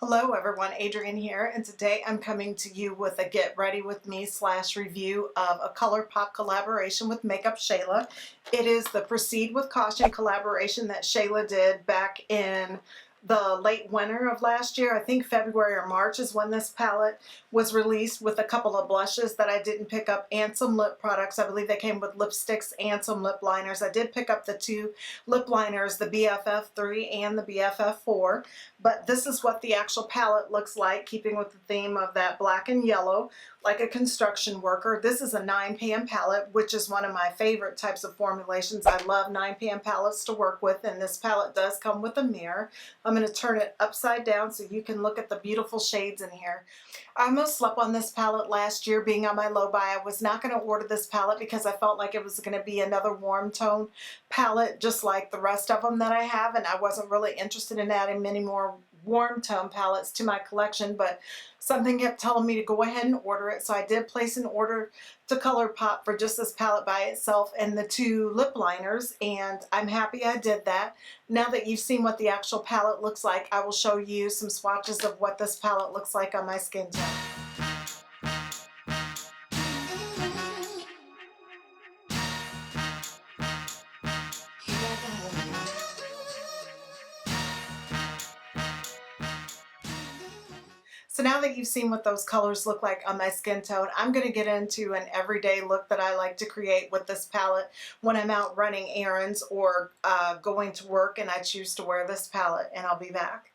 Hello everyone, Adrienne here, and today I'm coming to you with a get ready with me / review of a Colourpop collaboration with Makeup Shayla. It is the Proceed with Caution collaboration that Shayla did back in the late winter of last year. I think February or March is when this palette was released, with a couple of blushes that I didn't pick up and some lip products. I believe they came with lipsticks and some lip liners. I did pick up the two lip liners, the BFF3 and the BFF4, but this is what the actual palette looks like, keeping with the theme of that black and yellow, like a construction worker. This is a 9pan palette, which is one of my favorite types of formulations. I love 9pan palettes to work with, and this palette does come with a mirror. I'm going to turn it upside down so you can look at the beautiful shades in here. I almost slept on this palette last year, being on my low buy. I was not going to order this palette because I felt like it was going to be another warm tone palette just like the rest of them that I have, and I wasn't really interested in adding many more warm tone palettes to my collection, but something kept telling me to go ahead and order it, so I did place an order to Colourpop for just this palette by itself and the two lip liners, and I'm happy I did that. Now that you've seen what the actual palette looks like, I will show you some swatches of what this palette looks like on my skin tone. So now that you've seen what those colors look like on my skin tone, I'm going to get into an everyday look that I like to create with this palette when I'm out running errands or going to work and I choose to wear this palette, and I'll be back.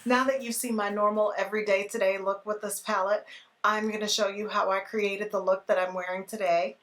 Now that you've seen my normal everyday today look with this palette, I'm going to show you how I created the look that I'm wearing today.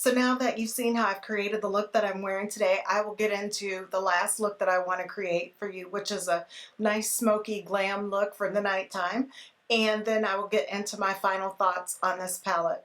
So now that you've seen how I've created the look that I'm wearing today, I will get into the last look that I want to create for you, which is a nice smoky glam look for the nighttime. And then I will get into my final thoughts on this palette.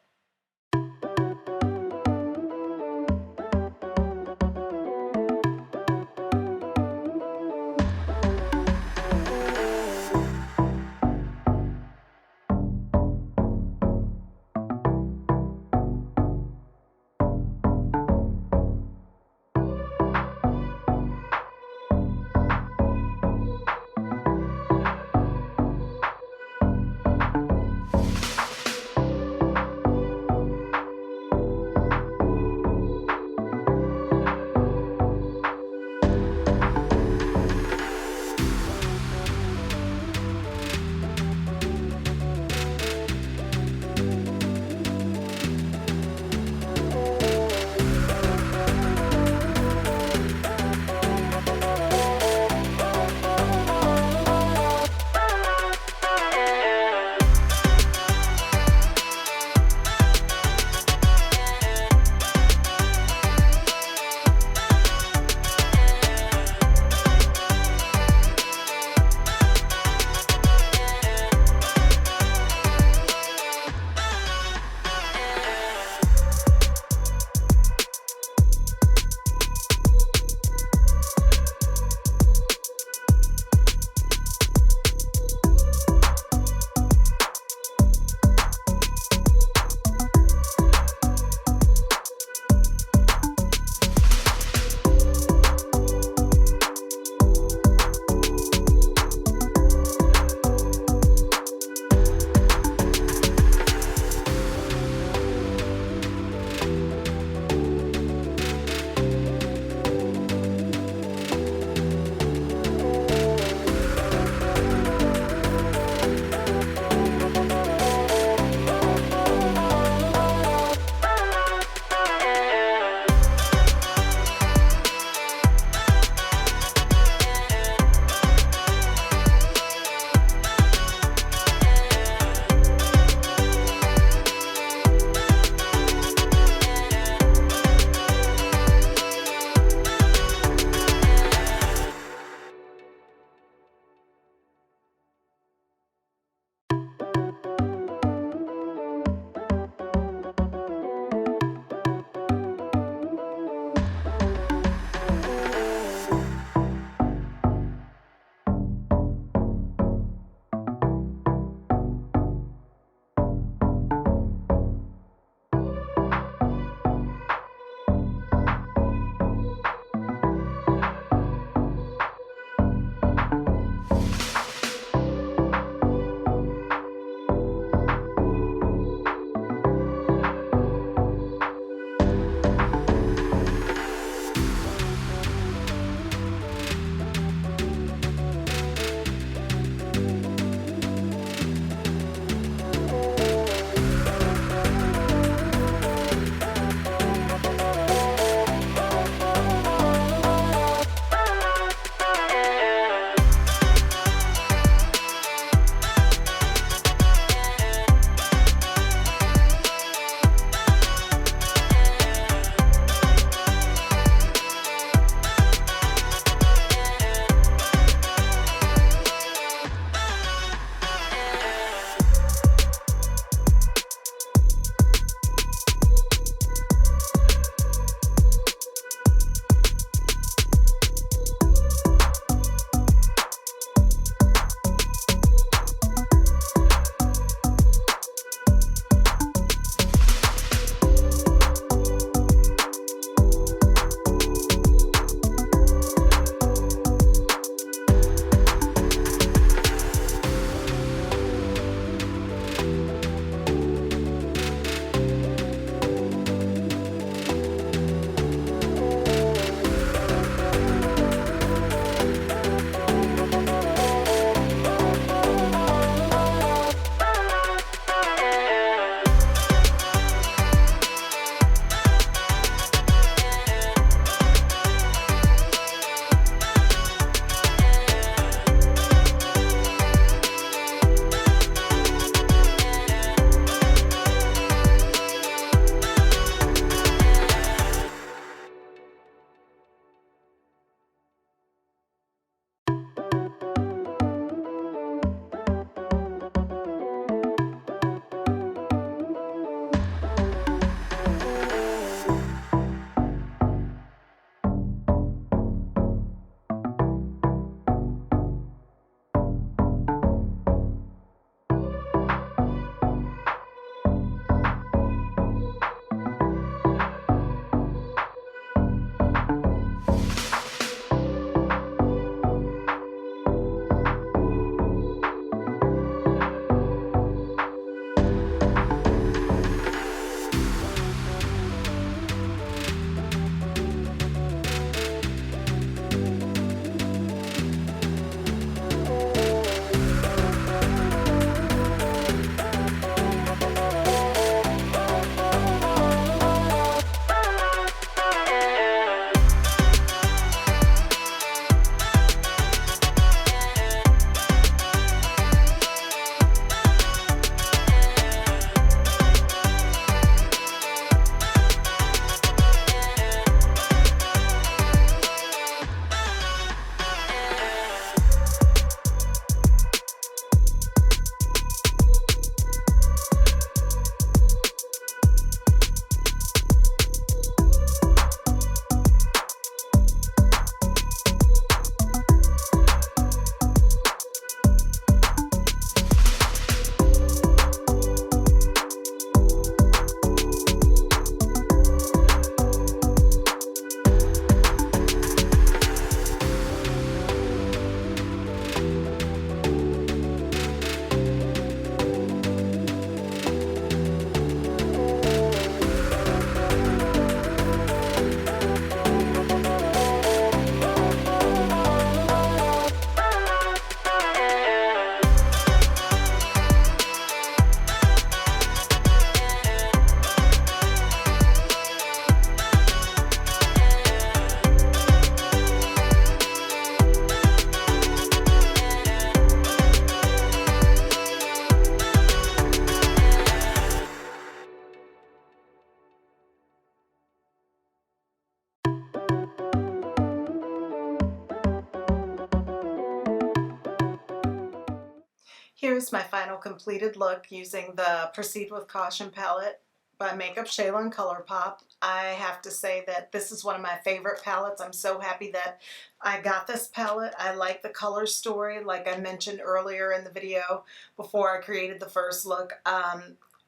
Here's my final completed look using the Proceed with Caution palette by Makeup Shayla and Colourpop. I have to say that this is one of my favorite palettes. I'm so happy that I got this palette. I like the color story, like I mentioned earlier in the video before I created the first look.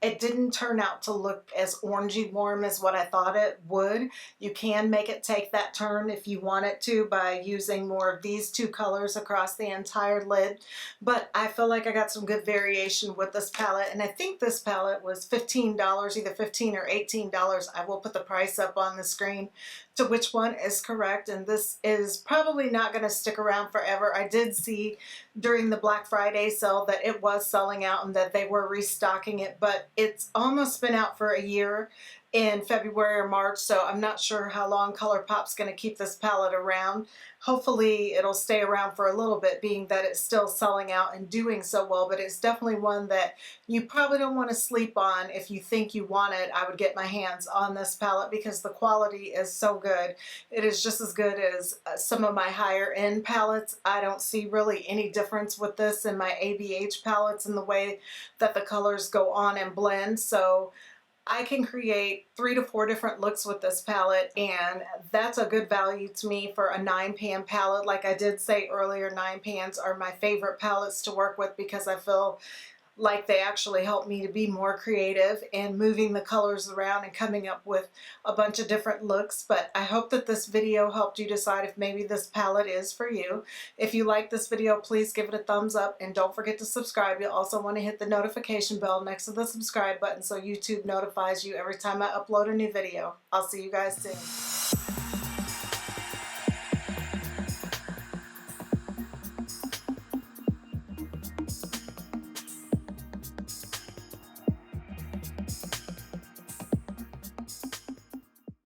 It didn't turn out to look as orangey warm as what I thought it would. You can make it take that turn if you want it to by using more of these two colors across the entire lid. But I feel like I got some good variation with this palette, and I think this palette was $15, either $15 or $18. I will put the price up on the screen to which one is correct, and this is probably not going to stick around forever. I did see during the Black Friday sale that it was selling out and that they were restocking it, but it's almost been out for a year in February or March, so I'm not sure how long Colourpop's going to keep this palette around. Hopefully it'll stay around for a little bit, being that it's still selling out and doing so well, but it's definitely one that you probably don't want to sleep on. If you think you want it, I would get my hands on this palette because the quality is so good. It is just as good as some of my higher end palettes. I don't see really any difference with this and my ABH palettes in the way that the colors go on and blend. So I can create 3 to 4 different looks with this palette, and that's a good value to me for a 9-pan palette. Like I did say earlier, 9-pans are my favorite palettes to work with because I feel like they actually help me to be more creative in moving the colors around and coming up with a bunch of different looks. But I hope that this video helped you decide if maybe this palette is for you. If you like this video, please give it a thumbs up and don't forget to subscribe. You'll also want to hit the notification bell next to the subscribe button so YouTube notifies you every time I upload a new video. I'll see you guys soon.